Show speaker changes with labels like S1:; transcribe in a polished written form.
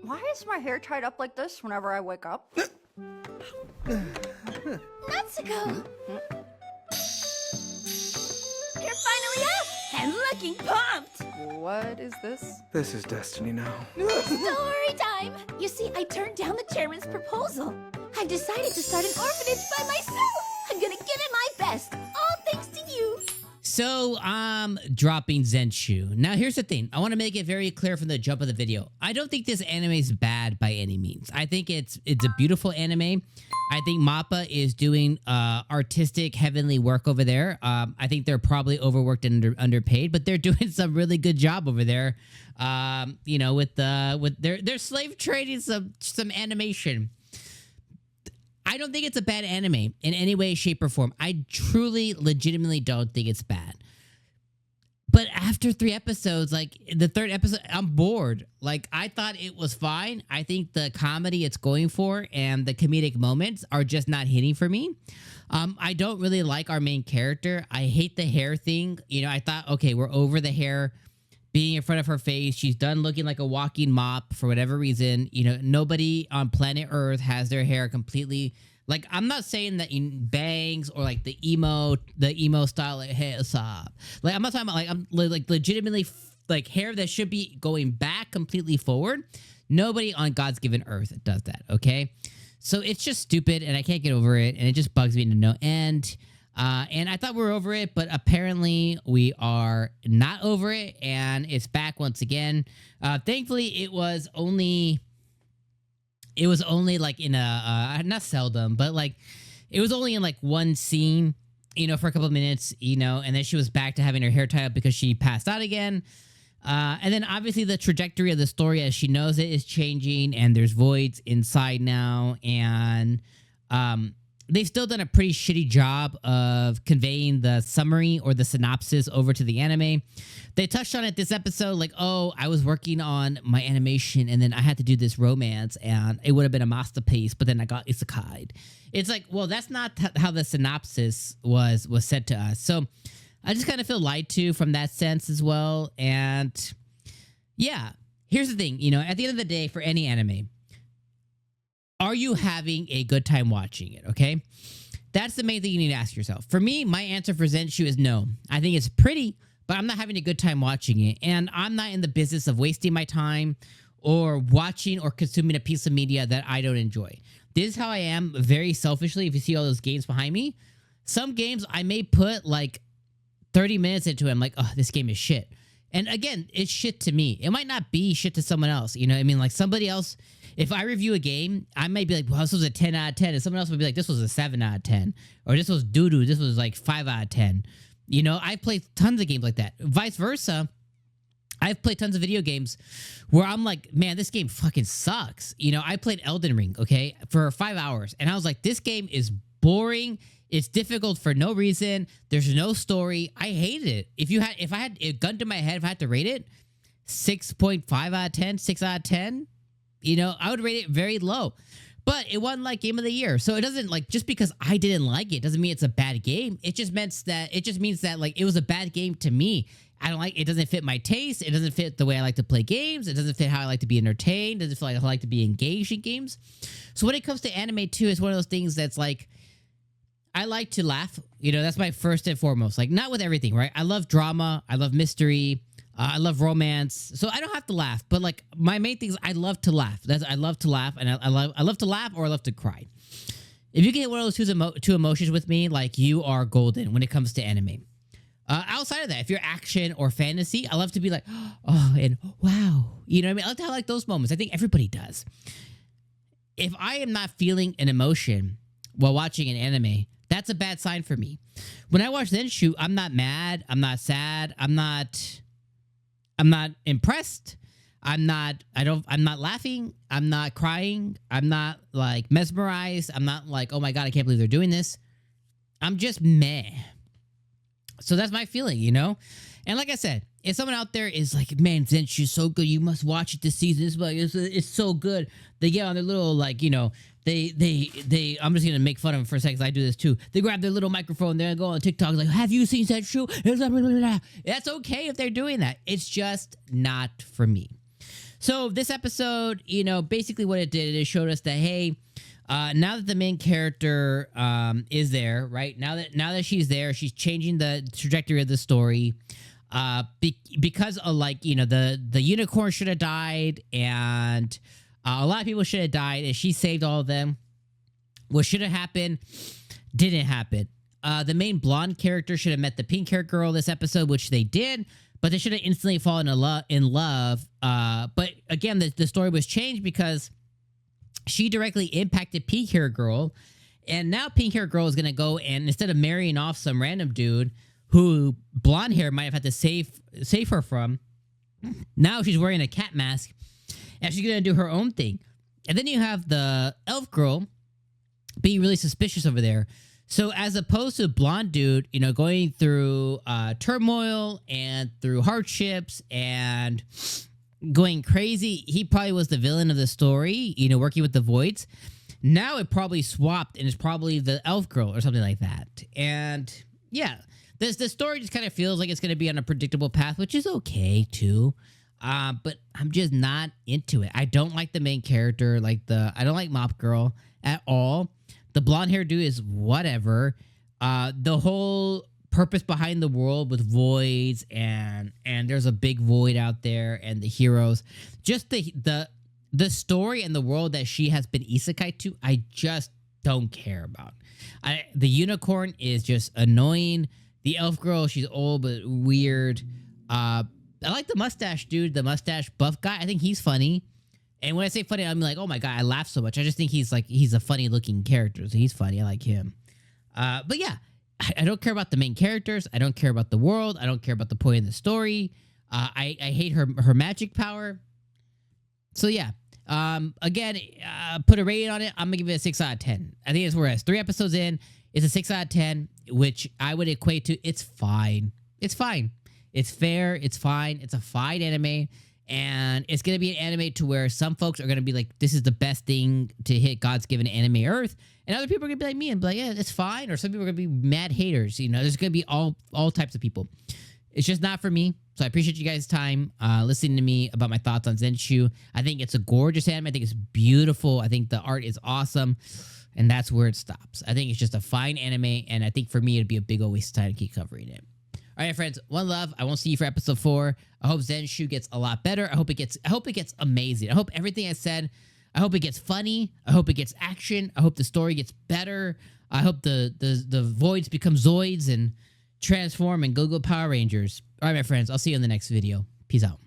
S1: Why is my hair tied up like this whenever I wake up?
S2: Natsuko! You're finally up! And looking pumped!
S1: What is this?
S3: This is destiny now.
S2: Story time! You see, I turned down the chairman's proposal. I've decided to start an orphanage by myself. I'm gonna give it my best, all thanks to you.
S4: So, I'm dropping Zenshu. Now, here's the thing. I want to make it very clear from the jump of the video. I don't think this anime is bad by any means. I think it's a beautiful anime. I think MAPPA is doing artistic, heavenly work over there. I think they're probably overworked and underpaid, but they're doing some really good job over there. You know, with their slave trading some animation. I don't think it's a bad anime in any way, shape, or form. I truly, legitimately don't think it's bad. But after 3 episodes, like the 3rd episode, I'm bored. Like, I thought it was fine. I think the comedy it's going for and the comedic moments are just not hitting for me. I don't really like our main character. I hate the hair thing. You know, I thought, okay, we're over the hair being in front of her face. She's done looking like a walking mop for whatever reason. You know, nobody on planet Earth has their hair completely... Like, I'm not saying that in bangs or like the emo style like hair stop. Like, I'm not talking about like I'm like legitimately like hair that should be going back completely forward. Nobody on God's given earth does that. Okay, so it's just stupid, and I can't get over it, and it just bugs me to no end. And I thought we were over it, but apparently we are not over it, and it's back once again. Thankfully, it was only like in a, not seldom, but like, it was only in like one scene, you know, for a couple of minutes, you know, and then she was back to having her hair tied up because she passed out again. And then obviously the trajectory of the story as she knows it is changing, and there's voids inside now, and they've still done a pretty shitty job of conveying the summary or the synopsis over to the anime. They touched on it this episode, like, oh, I was working on my animation and then I had to do this romance and it would have been a masterpiece, but then I got isekai'd. It's like, well, that's not how the synopsis was said to us. So I just kind of feel lied to from that sense as well. And yeah, here's the thing, you know, at the end of the day, for any anime, are you having a good time watching it, okay? That's the main thing you need to ask yourself. For me, my answer for Zenshu is no. I think it's pretty, but I'm not having a good time watching it. And I'm not in the business of wasting my time or watching or consuming a piece of media that I don't enjoy. This is how I am very selfishly. If you see all those games behind me, some games I may put like 30 minutes into it. I'm like, oh, this game is shit. And again, it's shit to me. It might not be shit to someone else. You know what I mean? Like somebody else, if I review a game, I might be like, well, this was a 10 out of 10. And someone else would be like, this was a 7 out of 10. Or this was doo-doo. This was like 5 out of 10. You know, I played tons of games like that. Vice versa. I've played tons of video games where I'm like, man, this game fucking sucks. You know, I played Elden Ring, okay, for 5 hours. And I was like, this game is boring. It's difficult for no reason. There's no story. I hated it. If I had a gun to my head, if I had to rate it, 6.5 out of 10, 6 out of 10, you know, I would rate it very low. But it wasn't like game of the year. So it doesn't like, just because I didn't like it doesn't mean it's a bad game. It just means that like it was a bad game to me. I don't like, it doesn't fit my taste. It doesn't fit the way I like to play games. It doesn't fit how I like to be entertained. It doesn't feel like I like to be engaged in games. So when it comes to anime too, it's one of those things that's like, I like to laugh. You know, that's my first and foremost. Like, not with everything, right? I love drama. I love mystery. I love romance. So I don't have to laugh. But like, my main thing is I love to laugh. I love to laugh, and I love to laugh, or I love to cry. If you get one of those two emotions with me, like, you are golden when it comes to anime. Outside of that, if you're action or fantasy, I love to be like, oh, and wow. You know what I mean? I like to have like those moments. I think everybody does. If I am not feeling an emotion while watching an anime, that's a bad sign for me. When I watch Zenshu, I'm not mad. I'm not sad. I'm not impressed. I'm not laughing. I'm not crying. I'm not like mesmerized. I'm not like, oh my God, I can't believe they're doing this. I'm just meh. So that's my feeling, you know? And like I said, if someone out there is like, man, Zenshu's so good, you must watch it this season. It's so good. They get on their little, like, you know, they I'm just gonna make fun of them for a second, 'cause I do this too. They grab their little microphone, they go on TikTok like, have you seen Zenshu? That's okay if they're doing that. It's just not for me. So this episode, you know, basically what it did, it showed us that, hey, now that the main character is there, right? Now that she's there, she's changing the trajectory of the story. Because of, like, you know, the unicorn should have died, and a lot of people should have died, and she saved all of them. What should have happened didn't happen. The main blonde character should have met the pink hair girl this episode, which they did, but they should have instantly fallen in love. But again, the story was changed because she directly impacted pink hair girl, and now pink hair girl is gonna go, and instead of marrying off some random dude who blonde hair might have had to save her from, now she's wearing a cat mask and she's gonna do her own thing. And then you have the elf girl being really suspicious over there. So as opposed to blonde dude, you know, going through turmoil and through hardships and going crazy, he probably was the villain of the story, you know, working with the voids. Now it probably swapped, and it's probably the elf girl or something like that. And yeah, the story just kind of feels like it's going to be on a predictable path, which is okay too. But I'm just not into it. I don't like the main character, I don't like Mop Girl at all. The blonde hair dude is whatever. The whole purpose behind the world with voids and there's a big void out there and the heroes, just the story and the world that she has been isekai to, I just don't care about. The unicorn is just annoying. The elf girl, she's old but weird. I like the mustache dude, the mustache buff guy. I think he's funny. And when I say funny, I'm like, oh my God, I laugh so much. I just think he's a funny looking character. So he's funny. I like him. But yeah, I don't care about the main characters. I don't care about the world. I don't care about the point of the story. I hate her magic power. So yeah. Again, put a rating on it. I'm gonna give it a 6 out of 10. I think it's where it's 3 episodes in. It's a 6 out of 10, which I would equate to it's fine. It's fine. It's fair. It's fine. It's a fine anime. And it's going to be an anime to where some folks are going to be like, this is the best thing to hit God's given anime earth. And other people are going to be like me and be like, yeah, it's fine. Or some people are going to be mad haters. You know, there's going to be all types of people. It's just not for me. So I appreciate you guys' time listening to me about my thoughts on Zenshu. I think it's a gorgeous anime. I think it's beautiful. I think the art is awesome. And that's where it stops. I think it's just a fine anime. And I think for me, it'd be a big old waste of time to keep covering it. All right, friends, one love. I won't see you for episode 4. I hope Zenshu gets a lot better. I hope it gets amazing. I hope everything I said, I hope it gets funny. I hope it gets action. I hope the story gets better. I hope the voids become zoids and transform and go Power Rangers. All right, my friends, I'll see you in the next video. Peace out.